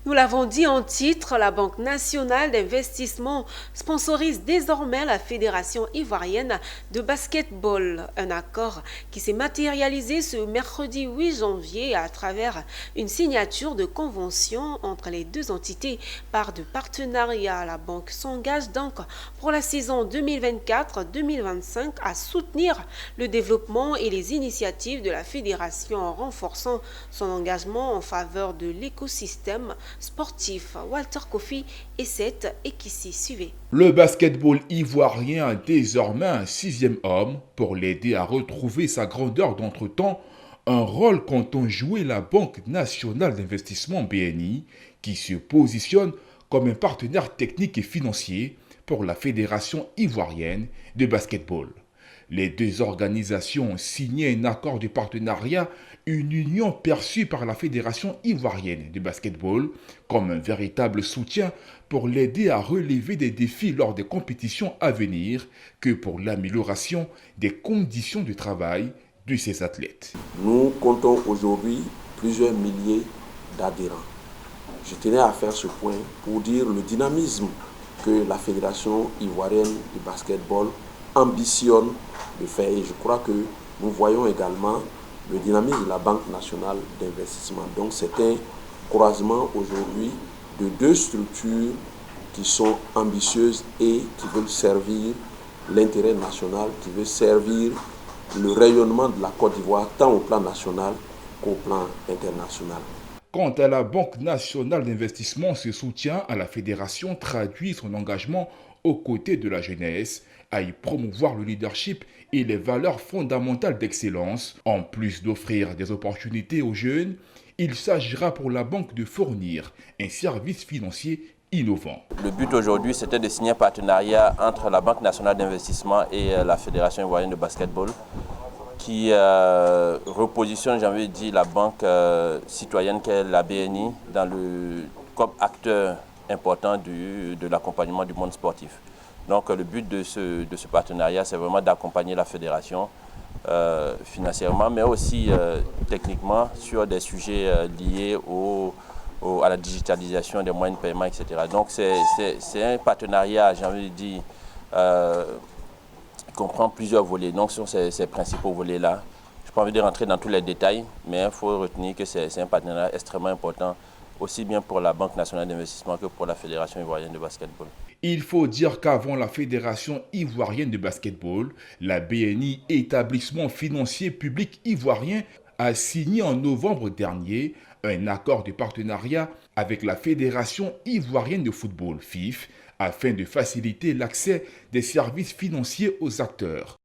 Nous l'avons dit en titre, la Banque nationale d'investissement sponsorise désormais la Fédération ivoirienne de basketball. Un accord qui s'est matérialisé ce mercredi 8 janvier à travers une signature de convention entre les deux entités par de partenariat. La banque s'engage donc pour la saison 2024-2025 à soutenir le développement et les initiatives de la fédération en renforçant son engagement en faveur de l'écosystème sportif. Walter Kofi et 7 et qui s'y suivait. Le basketball ivoirien a désormais un sixième homme pour l'aider à retrouver sa grandeur d'entretemps, un rôle qu'entend jouer la Banque nationale d'investissement BNI qui se positionne comme un partenaire technique et financier pour la Fédération ivoirienne de basketball. Les deux organisations ont signé un accord de partenariat, une union perçue par la Fédération ivoirienne de basketball comme un véritable soutien pour l'aider à relever des défis lors des compétitions à venir que pour l'amélioration des conditions de travail de ces athlètes. Nous comptons aujourd'hui plusieurs milliers d'adhérents. Je tenais à faire ce point pour dire le dynamisme que la Fédération ivoirienne de basketball ambitionne de faire. Et je crois que nous voyons également le dynamisme de la Banque nationale d'investissement. Donc c'est un croisement aujourd'hui de deux structures qui sont ambitieuses et qui veulent servir l'intérêt national, qui veulent servir le rayonnement de la Côte d'Ivoire tant au plan national qu'au plan international. Quant à la Banque nationale d'investissement, ce soutien à la fédération traduit son engagement aux côtés de la jeunesse à y promouvoir le leadership et les valeurs fondamentales d'excellence. En plus d'offrir des opportunités aux jeunes, il s'agira pour la banque de fournir un service financier innovant. Le but aujourd'hui, c'était de signer un partenariat entre la Banque nationale d'investissement et la Fédération ivoirienne de basketball qui repositionne, j'ai envie de dire, la banque citoyenne qu'est la BNI comme acteur important de l'accompagnement du monde sportif. Donc le but de ce partenariat, c'est vraiment d'accompagner la fédération financièrement, mais aussi techniquement sur des sujets liés à la digitalisation des moyens de paiement, etc. Donc c'est un partenariat, j'ai envie de dire, qui comprend plusieurs volets. Donc sur ces principaux volets-là, je n'ai pas envie de rentrer dans tous les détails, mais il faut retenir que c'est un partenariat extrêmement important, aussi bien pour la Banque nationale d'investissement que pour la Fédération ivoirienne de basketball. Il faut dire qu'avant la Fédération ivoirienne de basketball, la BNI, établissement financier public ivoirien, a signé en novembre dernier un accord de partenariat avec la Fédération ivoirienne de football, FIF, afin de faciliter l'accès des services financiers aux acteurs.